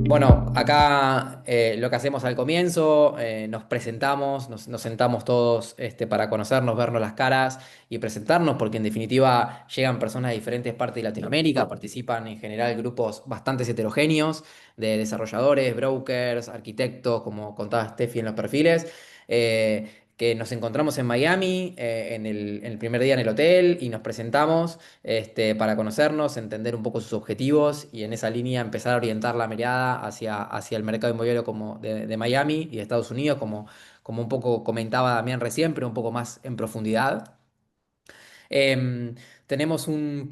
Bueno, acá lo que hacemos al comienzo, nos presentamos, nos sentamos todos para conocernos, vernos las caras y presentarnos, porque en definitiva llegan personas de diferentes partes de Latinoamérica, participan en general grupos bastante heterogéneos de desarrolladores, brokers, arquitectos, como contaba Steffi en los perfiles. Que nos encontramos en Miami en el primer día en el hotel y nos presentamos para conocernos, entender un poco sus objetivos y en esa línea empezar a orientar la mirada hacia el mercado inmobiliario como de Miami y de Estados Unidos, como un poco comentaba Damián recién, pero un poco más en profundidad. Em, Tenemos una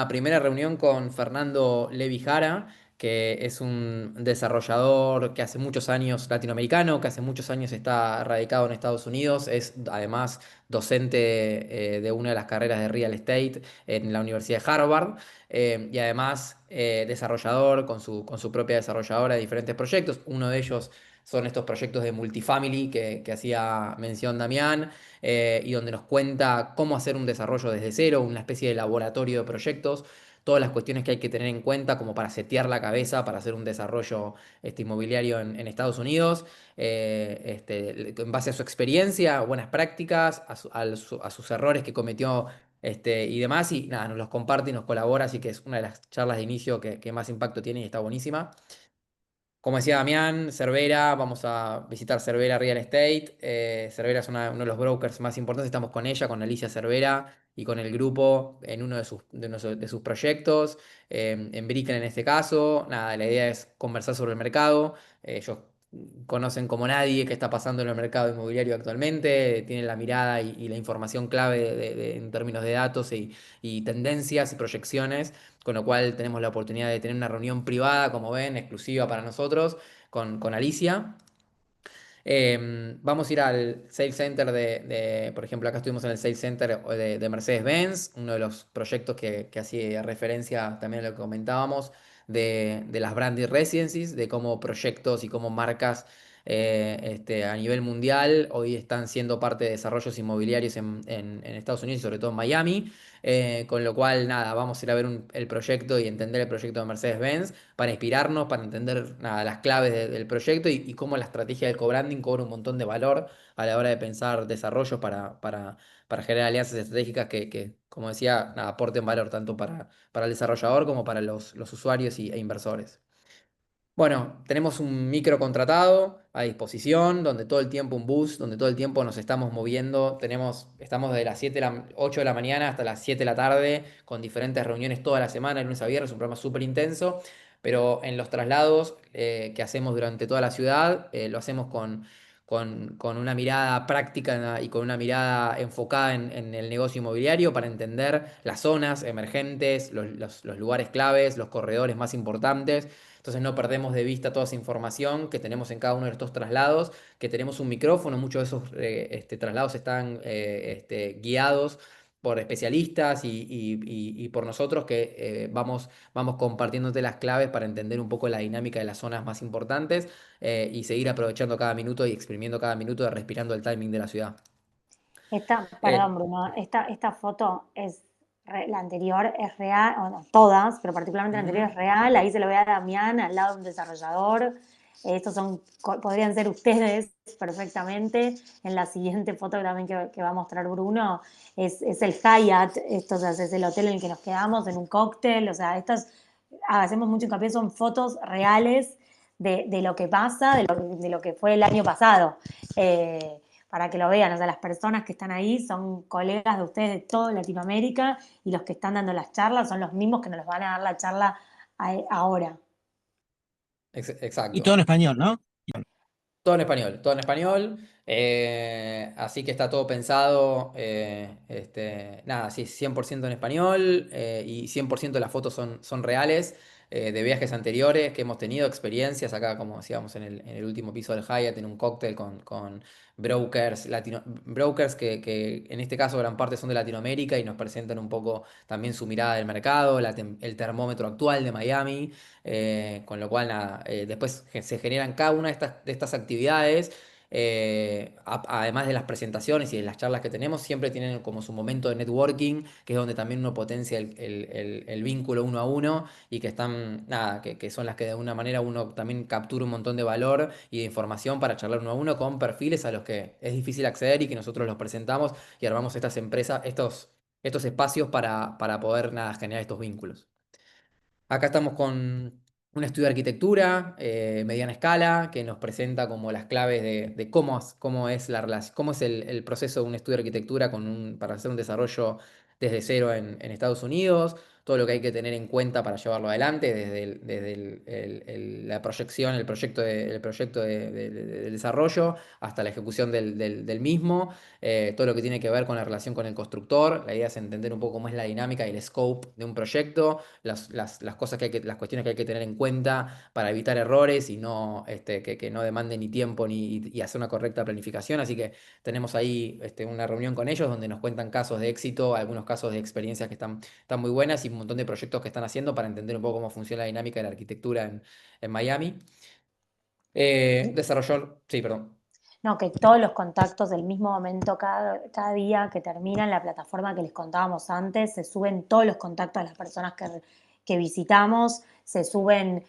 primera reunión con Fernando Levi Jara, que es un desarrollador que hace muchos años latinoamericano, que hace muchos años está radicado en Estados Unidos, es además docente de una de las carreras de Real Estate en la Universidad de Harvard, y además desarrollador con su propia desarrolladora de diferentes proyectos. Uno de ellos son estos proyectos de multifamily que hacía mención Damián, y donde nos cuenta cómo hacer un desarrollo desde cero, una especie de laboratorio de proyectos, todas las cuestiones que hay que tener en cuenta como para setear la cabeza para hacer un desarrollo inmobiliario en Estados Unidos, en base a su experiencia, buenas prácticas, a sus errores que cometió y demás, y nada, nos los comparte y nos colabora, así que es una de las charlas de inicio que más impacto tiene y está buenísima. Como decía Damián, Cervera, vamos a visitar Cervera Real Estate. Cervera es uno de los brokers más importantes. Estamos con ella, con Alicia Cervera y con el grupo en uno de sus proyectos, en Brickell en este caso. Nada, la idea es conversar sobre el mercado. Ellos conocen como nadie qué está pasando en el mercado inmobiliario actualmente, tienen la mirada y la información clave en términos de datos y tendencias y proyecciones, con lo cual tenemos la oportunidad de tener una reunión privada, como ven, exclusiva para nosotros, con Alicia. Vamos a ir al Sales Center por ejemplo, acá estuvimos en el Sales Center de Mercedes-Benz, uno de los proyectos que hacía referencia también a lo que comentábamos, de las branded residencies, de cómo proyectos y cómo marcas a nivel mundial hoy están siendo parte de desarrollos inmobiliarios en Estados Unidos y sobre todo en Miami. Con lo cual, nada, vamos a ir a ver el proyecto y entender el proyecto de Mercedes-Benz para inspirarnos, para entender nada, las claves del proyecto y cómo la estrategia del co-branding cobra un montón de valor a la hora de pensar desarrollos para generar alianzas estratégicas como decía, nada, aporten valor tanto para el desarrollador como para los usuarios e inversores. Bueno, tenemos un micro contratado a disposición, donde todo el tiempo un bus, donde todo el tiempo nos estamos moviendo. Estamos de las 8 de la mañana hasta las 7 de la tarde, con diferentes reuniones toda la semana, de lunes a viernes, un programa súper intenso. Pero en los traslados que hacemos durante toda la ciudad, lo hacemos con una mirada práctica y con una mirada enfocada en el negocio inmobiliario para entender las zonas emergentes, los lugares claves, los corredores más importantes. Entonces no perdemos de vista toda esa información que tenemos en cada uno de estos traslados, que tenemos un micrófono, muchos de esos traslados están guiados por especialistas y por nosotros que vamos compartiéndote las claves para entender un poco la dinámica de las zonas más importantes, y seguir aprovechando cada minuto y exprimiendo cada minuto de respirando el timing de la ciudad. Eh, Perdón, Bruno, esta foto la anterior es real, o no, todas, pero particularmente la anterior Ujú. es real. Ahí se lo ve a Damián al lado de un desarrollador. Estos podrían ser ustedes perfectamente. En la siguiente foto también que va a mostrar Bruno es el Hyatt, esto, o sea, es el hotel en el que nos quedamos, en un cóctel. O sea, hacemos mucho hincapié, son fotos reales de lo que pasa, de lo que fue el año pasado. Eh, para que lo vean, o sea, las personas que están ahí son colegas de ustedes de toda Latinoamérica y los que están dando las charlas son los mismos que nos van a dar la charla ahora. Y todo exacto. en español, ¿no? Todo en español, todo en español. Así que está todo pensado. Nada, sí, 100% en español, y 100% de las fotos son reales, de viajes anteriores que hemos tenido, experiencias acá, como decíamos, en el último piso del Hyatt, en un cóctel con brokers que en este caso gran parte son de Latinoamérica y nos presentan un poco también su mirada del mercado, el termómetro actual de Miami. Con lo cual, nada, después se generan cada una de estas actividades, además de las presentaciones y de las charlas que tenemos, siempre tienen como su momento de networking, que es donde también uno potencia el vínculo uno a uno y que están, nada, que son las que de alguna manera uno también captura un montón de valor y de información para charlar uno a uno con perfiles a los que es difícil acceder y que nosotros los presentamos y armamos estas empresas, estos espacios para poder, nada, generar estos vínculos. Acá estamos con un estudio de arquitectura, mediana escala, que nos presenta como las claves de cómo es la relación, cómo es el proceso de un estudio de arquitectura para hacer un desarrollo desde cero en Estados Unidos, todo lo que hay que tener en cuenta para llevarlo adelante, desde la proyección, el proyecto del desarrollo hasta la ejecución del mismo, todo lo que tiene que ver con la relación con el constructor. La idea es entender un poco cómo es la dinámica y el scope de un proyecto, las cosas las cuestiones que hay que tener en cuenta para evitar errores y no, que no demanden ni tiempo y hacer una correcta planificación. Así que tenemos ahí una reunión con ellos donde nos cuentan casos de éxito, algunos casos de experiencias que están muy buenas y un montón de proyectos que están haciendo para entender un poco cómo funciona la dinámica de la arquitectura en Miami. Desarrollar, sí, perdón. No, que todos los contactos del mismo momento, cada día que termina en la plataforma que les contábamos antes, se suben todos los contactos de las personas que visitamos, se suben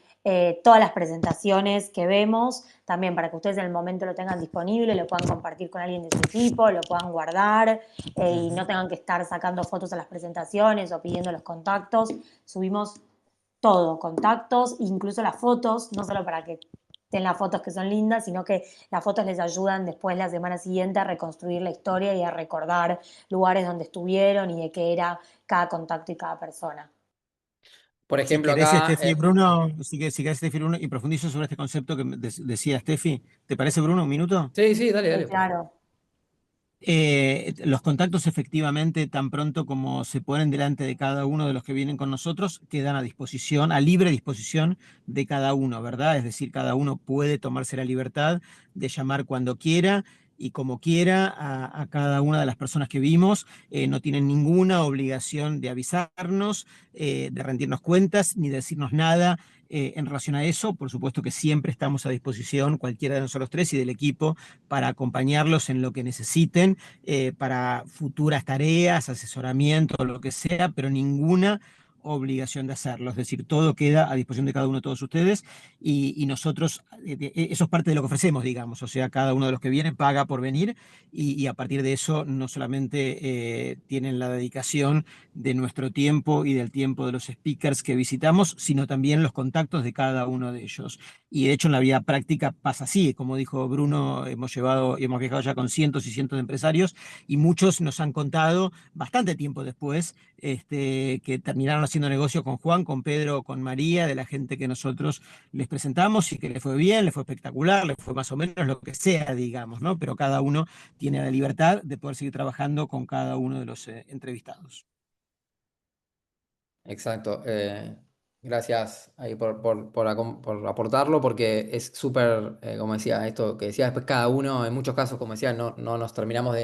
todas las presentaciones que vemos, también para que ustedes en el momento lo tengan disponible, lo puedan compartir con alguien de su equipo, lo puedan guardar y no tengan que estar sacando fotos a las presentaciones o pidiendo los contactos. Subimos todo, contactos, incluso las fotos, no solo para que estén las fotos que son lindas, sino que las fotos les ayudan después la semana siguiente a reconstruir la historia y a recordar lugares donde estuvieron y de qué era cada contacto y cada persona. Por Si ejemplo, querés, acá, Bruno, si querés, Steffi, Bruno, y profundizo sobre este concepto que decía Steffi, ¿te parece, Bruno, un minuto? sí, sí, dale, Sí, dale, por favor. claro. Los contactos efectivamente, tan pronto como se ponen delante de cada uno de los que vienen con nosotros, quedan a disposición, a libre disposición de cada uno, ¿verdad? Es decir, cada uno puede tomarse la libertad de llamar cuando quiera y como quiera a cada una de las personas que vimos. No tienen ninguna obligación de avisarnos, de rendirnos cuentas, ni de decirnos nada. En relación a eso, por supuesto que siempre estamos a disposición, cualquiera de nosotros tres y del equipo, para acompañarlos en lo que necesiten, para futuras tareas, asesoramiento, lo que sea, pero ninguna obligación de hacerlo. Es decir, todo queda a disposición de cada uno de todos ustedes y nosotros, eso es parte de lo que ofrecemos, digamos. O sea, cada uno de los que viene paga por venir y a partir de eso no solamente tienen la dedicación de nuestro tiempo y del tiempo de los speakers que visitamos, sino también los contactos de cada uno de ellos. Y de hecho en la vida práctica pasa así, como dijo Bruno, hemos viajado ya con cientos y cientos de empresarios y muchos nos han contado bastante tiempo después que terminaron haciendo negocio con Juan, con Pedro, con María, de la gente que nosotros les presentamos y que les fue bien, les fue espectacular, les fue más o menos lo que sea, digamos, ¿no? Pero cada uno tiene la libertad de poder seguir trabajando con cada uno de los entrevistados. Exacto. Gracias ahí por aportarlo, porque es súper, como decía, esto que decía después cada uno, en muchos casos, como decía, no nos terminamos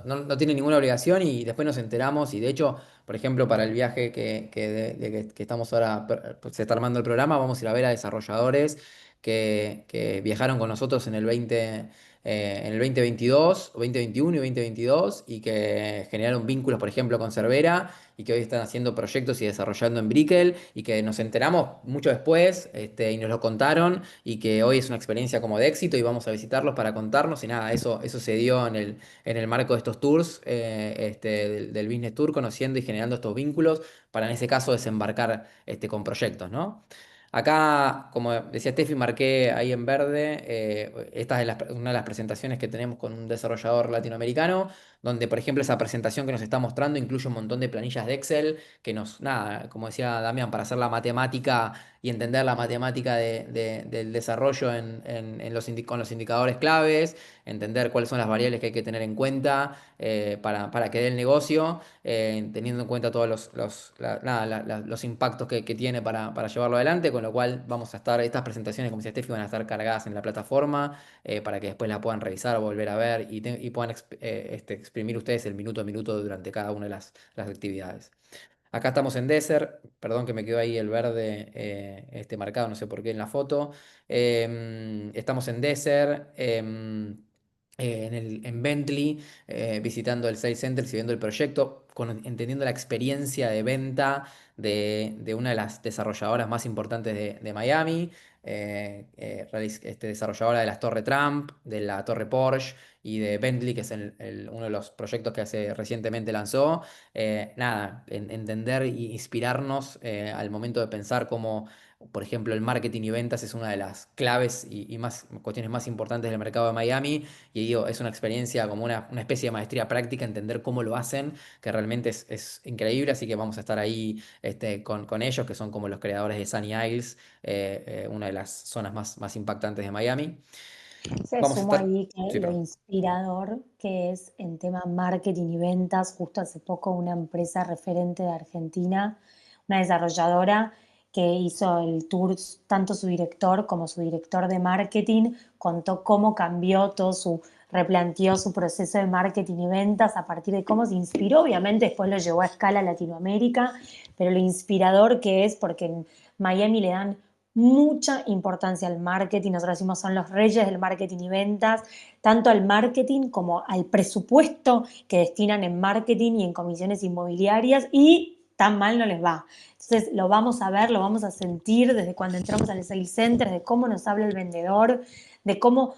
no tiene ninguna obligación y después nos enteramos y de hecho, por ejemplo, para el viaje que estamos ahora, pues, se está armando el programa, vamos a ir a ver a desarrolladores que viajaron con nosotros en el 2022, o 2021 y 2022 y que generaron vínculos, por ejemplo, con Cervera y que hoy están haciendo proyectos y desarrollando en Brickell y que nos enteramos mucho después y nos lo contaron y que hoy es una experiencia como de éxito y vamos a visitarlos para contarnos y nada, eso se dio en el marco de estos tours, del Business Tour, conociendo y generando estos vínculos para en ese caso desembarcar con proyectos, ¿no? Acá, como decía Steffi, marqué ahí en verde, esta es una de las presentaciones que tenemos con un desarrollador latinoamericano, donde, por ejemplo, esa presentación que nos está mostrando incluye un montón de planillas de Excel, que nada, como decía Damián, para hacer la matemática y entender la matemática del desarrollo con los indicadores claves, entender cuáles son las variables que hay que tener en cuenta para que dé el negocio, teniendo en cuenta todos los impactos que tiene para llevarlo adelante, con lo cual vamos a estar, estas presentaciones, como decía Steffi, van a estar cargadas en la plataforma para que después la puedan revisar o volver a ver y puedan exprimir ustedes el minuto a minuto durante cada una de las actividades. Acá estamos en Desert, perdón que me quedó ahí el verde marcado, no sé por qué en la foto. Estamos en Desert. en Bentley, visitando el Sales Center y viendo el proyecto, entendiendo la experiencia de venta de una de las desarrolladoras más importantes de Miami, desarrolladora de las Torre Trump, de la Torre Porsche y de Bentley, que es uno de los proyectos que hace recientemente lanzó. Nada, entender e inspirarnos al momento de pensar cómo, por ejemplo, el marketing y ventas es una de las claves y más cuestiones más importantes del mercado de Miami. Y digo, es una experiencia como una especie de maestría práctica, entender cómo lo hacen, que realmente es increíble. Así que vamos a estar ahí con ellos, que son como los creadores de Sunny Isles, una de las zonas más impactantes de Miami. Se Vamos a sumo estar. ahí que Sí, lo perdón. inspirador que es en tema marketing y ventas, justo hace poco una empresa referente de Argentina, una desarrolladora que hizo el tour, tanto su director como su director de marketing, contó cómo cambió todo replanteó su proceso de marketing y ventas a partir de cómo se inspiró, obviamente después lo llevó a escala a Latinoamérica, pero lo inspirador que es porque en Miami le dan mucha importancia al marketing. Nosotros decimos son los reyes del marketing y ventas, tanto al marketing como al presupuesto que destinan en marketing y en comisiones inmobiliarias, y tan mal no les va. Entonces lo vamos a ver, lo vamos a sentir desde cuando entramos al sales center, de cómo nos habla el vendedor, de cómo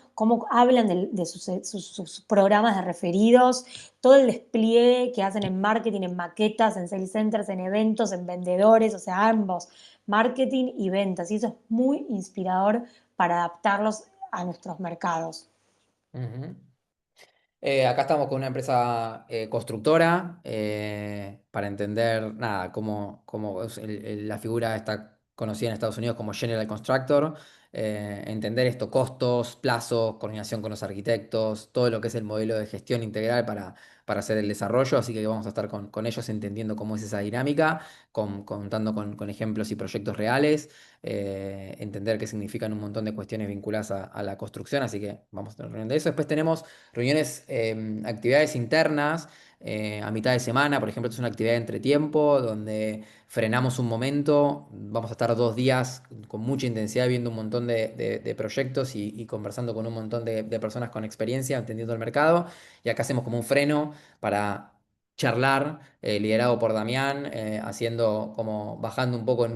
hablan de sus programas de referidos, todo el despliegue que hacen en marketing, en maquetas, en sales centers, en eventos, en vendedores, o sea, ambos, marketing y ventas. Y eso es muy inspirador para adaptarlos a nuestros mercados. Ujú. Acá estamos con una empresa constructora, para entender nada, cómo es la figura está conocida en Estados Unidos como General Constructor. Entender esto, costos, plazos, coordinación con los arquitectos, todo lo que es el modelo de gestión integral para hacer el desarrollo. Así que vamos a estar con ellos entendiendo cómo es esa dinámica, contando con ejemplos y proyectos reales, entender qué significan un montón de cuestiones vinculadas a la construcción. Así que vamos a tener reunión de eso. Después tenemos reuniones, actividades internas, a mitad de semana. Por ejemplo, esto es una actividad de entretiempo donde frenamos un momento, vamos a estar 2 días con mucha intensidad viendo un montón de proyectos y conversando con un montón de personas con experiencia, entendiendo el mercado. Y acá hacemos como un freno para charlar, liderado por Damián, haciendo como bajando un poco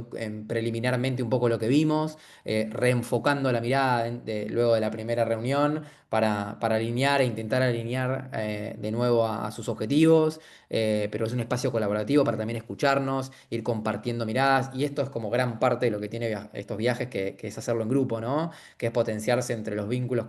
preliminarmente un poco lo que vimos, reenfocando la mirada luego de la primera reunión para alinear e intentar alinear, de nuevo a sus objetivos. Pero es un espacio colaborativo para también escucharnos, ir compartiendo miradas. Y esto es como gran parte de lo que tiene estos viajes, que es hacerlo en grupo, ¿no? Que es potenciarse entre los vínculos,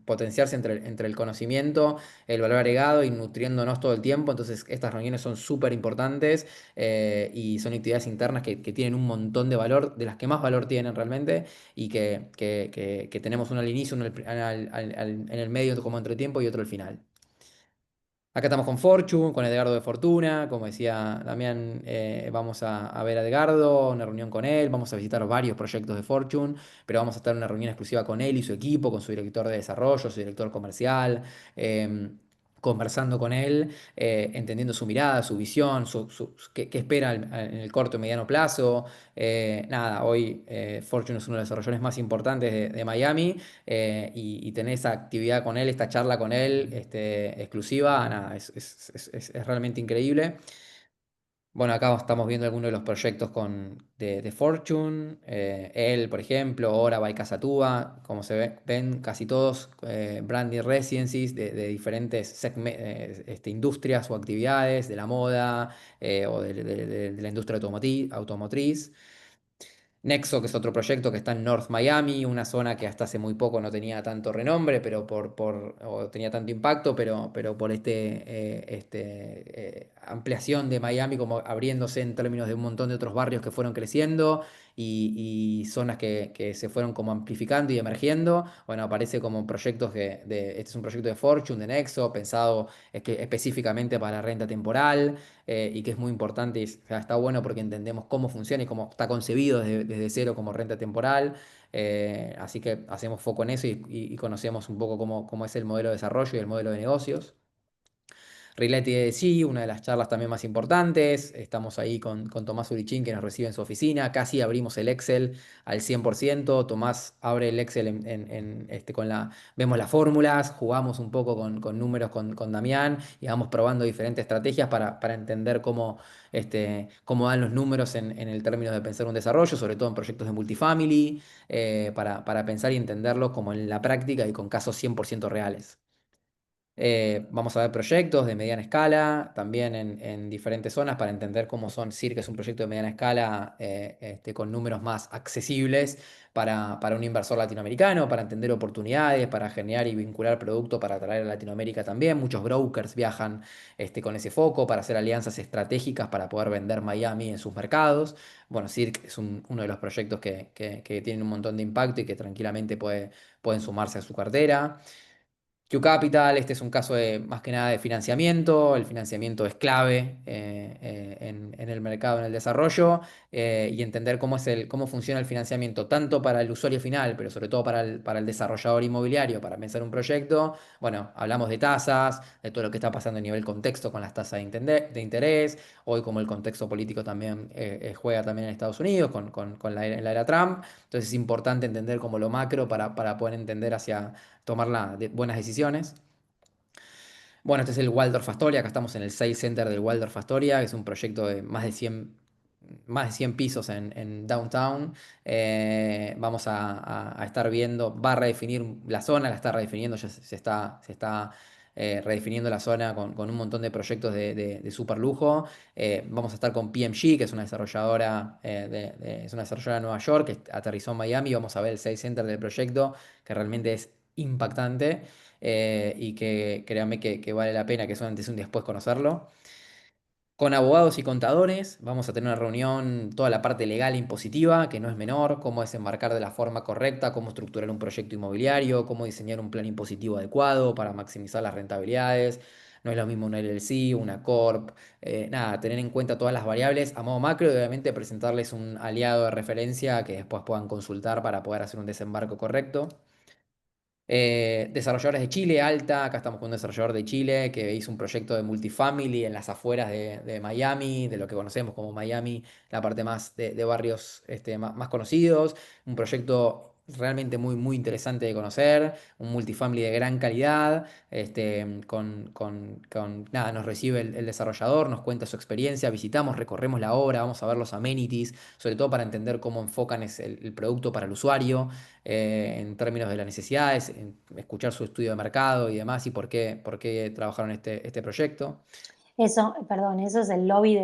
potenciarse entre el conocimiento, el valor agregado y nutriéndonos todo el tiempo. Entonces, estas reuniones son súper importantes, y son actividades internas que tienen un montón de valor, de las que más valor tienen realmente, y que tenemos uno al inicio, uno en el medio como entretiempo y otro al final. Acá estamos con Fortune, con Edgardo de Fortuna, como decía Damián, vamos a ver a Edgardo, una reunión con él, vamos a visitar varios proyectos de Fortune, pero vamos a estar en una reunión exclusiva con él y su equipo, con su director de desarrollo, su director comercial, conversando con él, entendiendo su mirada, su visión, qué espera en el corto y mediano plazo. Nada, hoy Fortune es uno de los desarrolladores más importantes de Miami, y tener esa actividad con él, esta charla con él, exclusiva, nada, es realmente increíble. Bueno, acá estamos viendo algunos de los proyectos de Fortune. Él, por ejemplo, Ora by Casatúa, como ven casi todos, branding residencies de diferentes industrias o actividades, de la moda, o de la industria automotriz. Nexo, que es otro proyecto que está en North Miami, una zona que hasta hace muy poco no tenía tanto renombre, pero o tenía tanto impacto, pero por ampliación de Miami, como abriéndose en términos de un montón de otros barrios que fueron creciendo, y zonas que se fueron como amplificando y emergiendo. Bueno, aparece como proyectos este es un proyecto de Fortune, de Nexo, pensado específicamente para la renta temporal, y que es muy importante. Y, o sea, está bueno porque entendemos cómo funciona y cómo está concebido desde cero como renta temporal. Así que hacemos foco en eso y conocemos un poco cómo es el modelo de desarrollo y el modelo de negocios. Related sí, una de las charlas también más importantes. Estamos ahí con Tomás Urichín, que nos recibe en su oficina. Casi abrimos el Excel al 100%. Tomás abre el Excel vemos las fórmulas, jugamos un poco con números con Damián y vamos probando diferentes estrategias para entender cómo dan los números en el término de pensar un desarrollo, sobre todo en proyectos de multifamily, para pensar y entenderlos como en la práctica y con casos 100% reales. Vamos a ver proyectos de mediana escala, también en diferentes zonas para entender cómo son CIR, que es un proyecto de mediana escala con números más accesibles para un inversor latinoamericano, para entender oportunidades, para generar y vincular producto para atraer a Latinoamérica también. Muchos brokers viajan con ese foco para hacer alianzas estratégicas para poder vender Miami en sus mercados. Bueno, CIRC es uno de los proyectos que tienen un montón de impacto y que tranquilamente pueden sumarse a su cartera. Q Capital, este es un caso más que nada de financiamiento. El financiamiento es clave en el mercado, en el desarrollo, y entender cómo funciona el financiamiento, tanto para el usuario final, pero sobre todo para el desarrollador inmobiliario, para pensar un proyecto. Bueno, hablamos de tasas, de todo lo que está pasando a nivel contexto con las tasas de interés, hoy como el contexto político también juega también en Estados Unidos con la era Trump. Entonces es importante entender como lo macro para poder entender hacia tomar buenas decisiones. Bueno, este es el Waldorf Astoria, acá estamos en el Sales Center del Waldorf Astoria, que es un proyecto de más de 100 pisos en Downtown. Vamos a estar viendo, va a redefinir la zona, la está redefiniendo, ya se está redefiniendo la zona con un montón de proyectos de super lujo. Vamos a estar con PMG, que es una desarrolladora, es una desarrolladora de Nueva York, que aterrizó en Miami. Vamos a ver el Sales Center del proyecto, que realmente es impactante, y que créanme que vale la pena, que es un antes y un después conocerlo. Con abogados y contadores vamos a tener una reunión, toda la parte legal e impositiva, que no es menor, cómo desembarcar de la forma correcta, cómo estructurar un proyecto inmobiliario, cómo diseñar un plan impositivo adecuado para maximizar las rentabilidades. No es lo mismo una LLC, una Corp, nada, tener en cuenta todas las variables a modo macro y obviamente presentarles un aliado de referencia que después puedan consultar para poder hacer un desembarco correcto. Desarrolladores de Chile, Alta, acá estamos con un desarrollador de Chile que hizo un proyecto de multifamily en las afueras de Miami, de lo que conocemos como Miami, la parte más de barrios más conocidos, un proyecto realmente muy, muy interesante de conocer, un multifamily de gran calidad, nada, nos recibe el desarrollador, nos cuenta su experiencia, visitamos, recorremos la obra, vamos a ver los amenities, sobre todo para entender cómo enfocan el producto para el usuario, en términos de las necesidades, en escuchar su estudio de mercado y demás, y por qué trabajaron este proyecto. Eso, perdón, eso es el lobby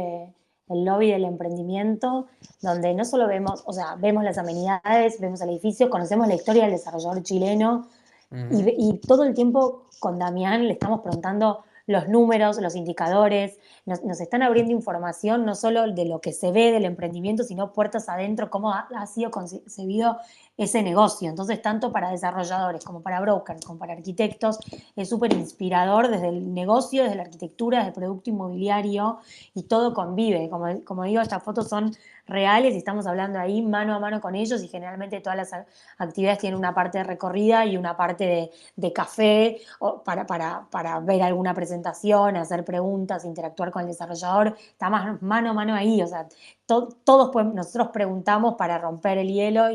del emprendimiento, donde no solo vemos, o sea, vemos las amenidades, vemos el edificio, conocemos la historia del desarrollador chileno, Ujú. y todo el tiempo con Damián le estamos preguntando los números, los indicadores, nos están abriendo información no solo de lo que se ve del emprendimiento, sino puertas adentro, cómo ha sido concebido ese negocio. Entonces, tanto para desarrolladores como para brokers, como para arquitectos, es súper inspirador desde el negocio, desde la arquitectura, desde el producto inmobiliario, y todo convive. Como digo, estas fotos son reales y estamos hablando ahí mano a mano con ellos, y generalmente todas las actividades tienen una parte de recorrida y una parte de café para ver alguna presentación, hacer preguntas, interactuar con el desarrollador. Está más mano a mano ahí, o sea, nosotros preguntamos para romper el hielo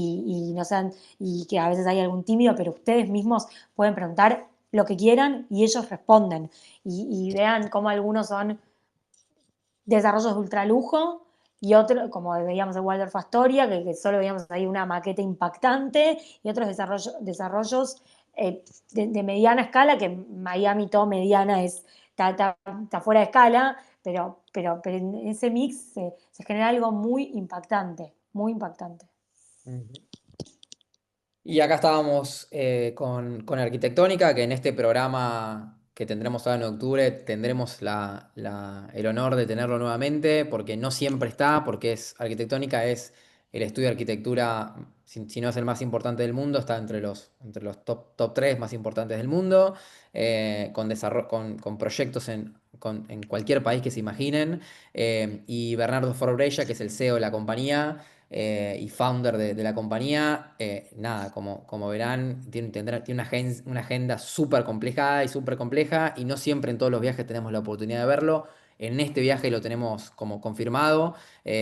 no sean, y que a veces hay algún tímido, pero ustedes mismos pueden preguntar lo que quieran y ellos responden. Y vean cómo algunos son desarrollos de ultralujo y otros, como veíamos en Waldorf Astoria, que solo veíamos ahí una maqueta impactante, y otros desarrollos de mediana escala, que Miami todo mediana está fuera de escala, pero en ese mix se genera algo muy impactante, muy impactante. Ujú. Y acá estábamos con Arquitectónica, que en este programa que tendremos ahora en octubre tendremos el honor de tenerlo nuevamente, porque no siempre está, porque Arquitectónica es el estudio de arquitectura, si no es el más importante del mundo, está entre los top 3 más importantes del mundo, con proyectos en cualquier país que se imaginen. Y Bernardo Forbrella, que es el CEO de la compañía, y founder de la compañía, nada, como verán, tiene una agenda súper compleja y súper compleja y no siempre en todos los viajes tenemos la oportunidad de verlo. En este viaje lo tenemos como confirmado,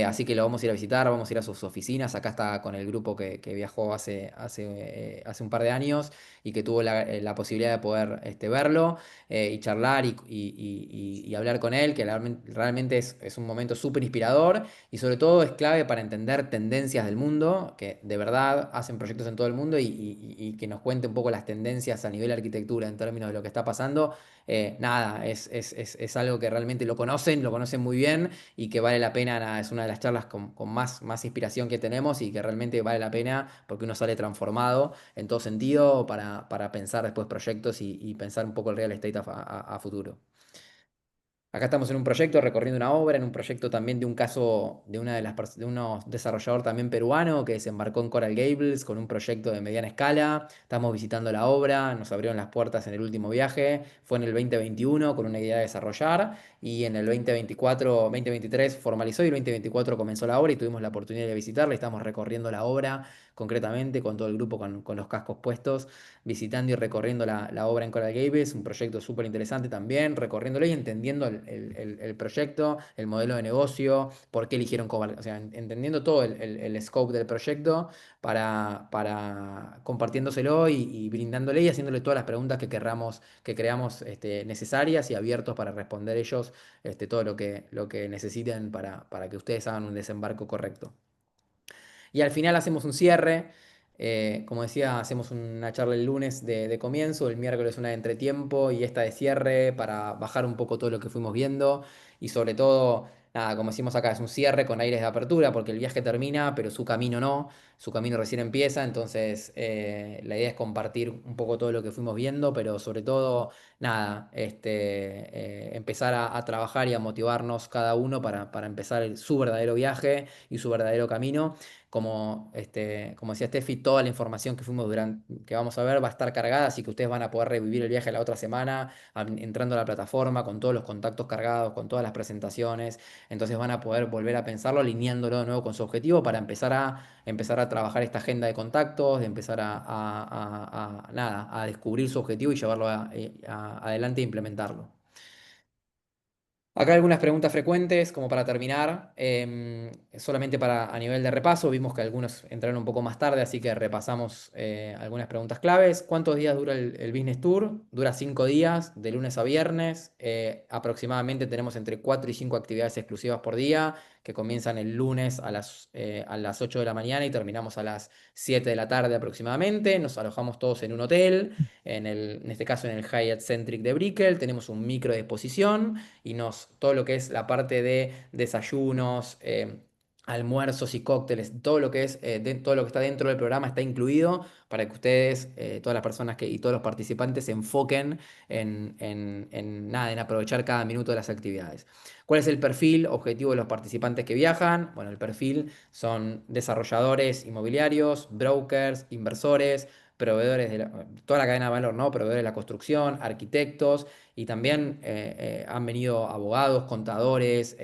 así que lo vamos a ir a visitar, vamos a ir a sus oficinas. Acá está con el grupo que viajó hace un par de años y que tuvo la posibilidad de poder verlo y charlar y hablar con él, que realmente es un momento súper inspirador y sobre todo es clave para entender tendencias del mundo, que de verdad hacen proyectos en todo el mundo y que nos cuente un poco las tendencias a nivel de arquitectura en términos de lo que está pasando. Nada, es algo que realmente lo conocen muy bien y que vale la pena, nada, es una de las charlas con más inspiración que tenemos y que realmente vale la pena porque uno sale transformado en todo sentido para pensar después proyectos y pensar un poco el real estate a futuro. Acá estamos en un proyecto recorriendo una obra, en un proyecto también de un caso de de unos desarrollador también peruano que desembarcó en Coral Gables con un proyecto de mediana escala. Estamos visitando la obra, nos abrieron las puertas en el último viaje, fue en el 2021 con una idea de desarrollar y en el 2024, 2023 formalizó y el 2024 comenzó la obra y tuvimos la oportunidad de visitarla. Estamos recorriendo la obra concretamente con todo el grupo con los cascos puestos visitando y recorriendo la obra en Coral Gables, un proyecto súper interesante también, recorriéndolo y entendiendo el proyecto, el modelo de negocio, por qué eligieron Coral, o sea, entendiendo todo el scope del proyecto para compartiéndoselo y brindándole y haciéndole todas las preguntas que creamos necesarias y abiertos para responder ellos todo lo que necesiten para que ustedes hagan un desembarco correcto. Y al final hacemos un cierre. Como decía, hacemos una charla el lunes de comienzo, el miércoles una de entretiempo y esta de cierre para bajar un poco todo lo que fuimos viendo. Y sobre todo, nada, como decimos acá, es un cierre con aires de apertura porque el viaje termina, pero su camino no. Su camino recién empieza. Entonces, la idea es compartir un poco todo lo que fuimos viendo, pero sobre todo, nada, empezar a trabajar y a motivarnos cada uno para empezar su verdadero viaje y su verdadero camino. Como decía Steffi, toda la información que vamos a ver va a estar cargada, así que ustedes van a poder revivir el viaje la otra semana, entrando a la plataforma con todos los contactos cargados, con todas las presentaciones. Entonces van a poder volver a pensarlo, alineándolo de nuevo con su objetivo para empezar a trabajar esta agenda de contactos, de empezar nada, a descubrir su objetivo y llevarlo adelante e implementarlo. Acá hay algunas preguntas frecuentes, como para terminar, solamente a nivel de repaso, vimos que algunos entraron un poco más tarde, así que repasamos algunas preguntas claves. ¿Cuántos días dura el Business Tour? Dura 5 días, de lunes a viernes. Aproximadamente tenemos entre 4 y 5 actividades exclusivas por día, que comienzan el lunes a las 8 de la mañana y terminamos a las 7 de la tarde aproximadamente. Nos alojamos todos en un hotel, en este caso en el Hyatt Centric de Brickell. Tenemos un micro de exposición y todo lo que es la parte de desayunos, almuerzos y cócteles, todo lo que todo lo que está dentro del programa está incluido para que ustedes, todas las personas y todos los participantes se enfoquen nada, en aprovechar cada minuto de las actividades. ¿Cuál es el perfil objetivo de los participantes que viajan? Bueno, el perfil son desarrolladores inmobiliarios, brokers, inversores, proveedores toda la cadena de valor, ¿no? Proveedores de la construcción, arquitectos, y también han venido abogados, contadores,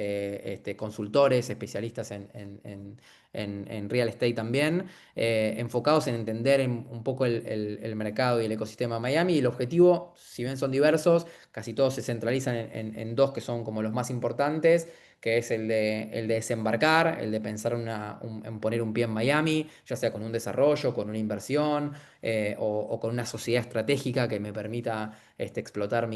consultores, especialistas en real estate también, enfocados en entender un poco el mercado y el ecosistema de Miami. Y el objetivo, si bien son diversos, casi todos se centralizan en dos que son como los más importantes, que es el de desembarcar, el de pensar en poner un pie en Miami, ya sea con un desarrollo, con una inversión o con una sociedad estratégica que me permita explotar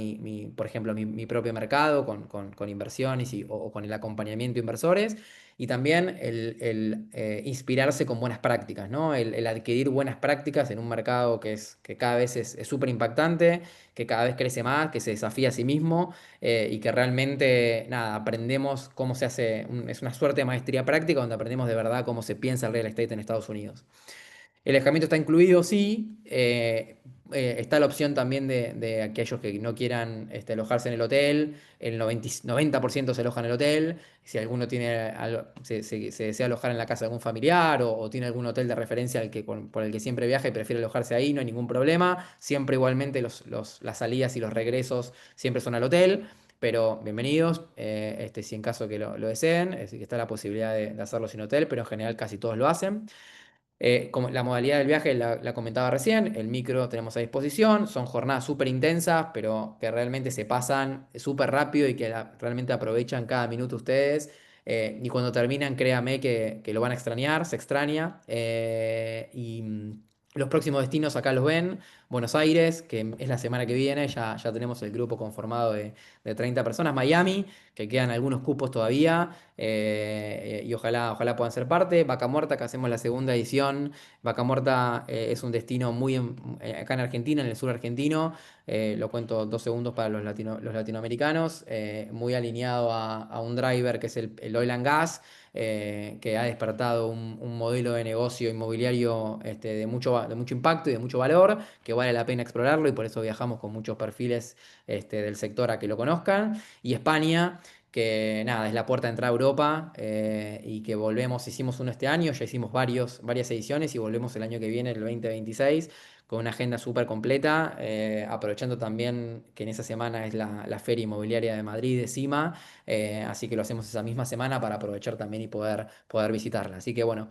por ejemplo, mi propio mercado con inversiones o con el acompañamiento de inversores. Y también el inspirarse con buenas prácticas, ¿no? El adquirir buenas prácticas en un mercado que cada vez es súper impactante, que cada vez crece más, que se desafía a sí mismo y que realmente, nada, aprendemos cómo se hace, es una suerte de maestría práctica donde aprendemos de verdad cómo se piensa el real estate en Estados Unidos. El alojamiento está incluido, sí. Está la opción también de aquellos que no quieran alojarse en el hotel. El 90% se aloja en el hotel. Si alguno se desea alojar en la casa de algún familiar o tiene algún hotel de referencia por el que siempre viaja y prefiere alojarse ahí, no hay ningún problema. Siempre igualmente las salidas y los regresos siempre son al hotel. pero bienvenidos, si en caso que lo deseen, es decir, que está la posibilidad de hacerlo sin hotel, pero en general casi todos lo hacen. Como la modalidad del viaje la comentaba recién, el micro tenemos a disposición, son jornadas súper intensas, pero que realmente se pasan súper rápido y que realmente aprovechan cada minuto ustedes. Y cuando terminan, créame que lo van a extrañar, se extraña. Los próximos destinos acá los ven, Buenos Aires, que es la semana que viene, ya tenemos el grupo conformado de 30 personas, Miami, que quedan algunos cupos todavía. Y ojalá puedan ser parte. Vaca Muerta, que hacemos la segunda edición. Vaca Muerta es un destino acá en Argentina, en el sur argentino. Lo cuento 2 segundos para los latinoamericanos. Muy alineado a un driver que es el oil and gas, que ha despertado un modelo de negocio inmobiliario de mucho impacto y de mucho valor, que vale la pena explorarlo y por eso viajamos con muchos perfiles del sector a que lo conozcan. Y España, que nada, es la puerta de entrada a Europa, y que hicimos uno este año, ya hicimos varias ediciones y volvemos el año que viene, el 2026, con una agenda súper completa, aprovechando también que en esa semana es la Feria Inmobiliaria de Madrid, de CIMA, así que lo hacemos esa misma semana para aprovechar también y poder visitarla. Así que bueno.